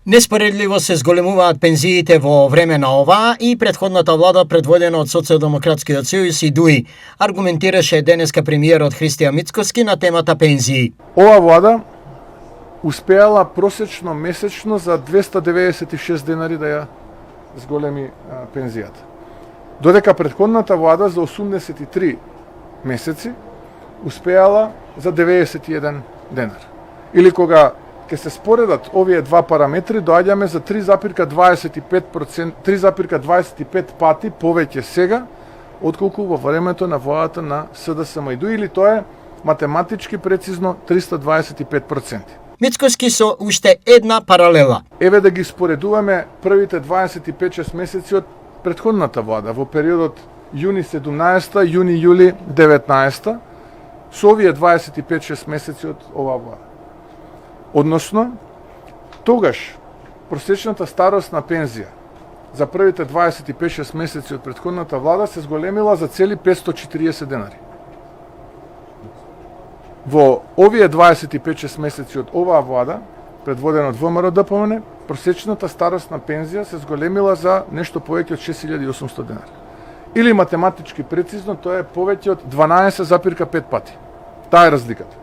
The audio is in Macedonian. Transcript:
Неспоредливо се зголемуваат пензиите во време на оваа и претходната влада предводена од Социјалдемократскиот сојуз и ДУИ, аргументираше денеска премиерот Христијан Мицкоски на темата пензии. Ова влада успеала просечно месечно за 296 денари да ја зголеми пензијата. Додека претходната влада за 83 месеци успеала за 91 денар. Или кога ќе се споредат овие два параметри, доаѓаме за 3,25 пати повеќе сега, отколку во времето на владата на СДСМ и ДУИ, или тоа е математички прецизно 325%. Мицкоски со уште една паралела. Еве да ги споредуваме првите 25-6 месеци од претходната влада во периодот јуни 17, јуни-јули 19, со овие 25-6 месеци од оваа влада. Односно, тогаш просечната старосна пензија за првите 25-6 месеци од претходната влада се зголемила за цели 540 денари. Во овие 25-6 месеци од оваа влада, предводена од ВМРО-ДПМН, просечната старосна пензија се зголемила за нешто повеќе од 6800 денари. Или математички прецизно, тоа е повеќе од 12,5 пати. Таа е разликата.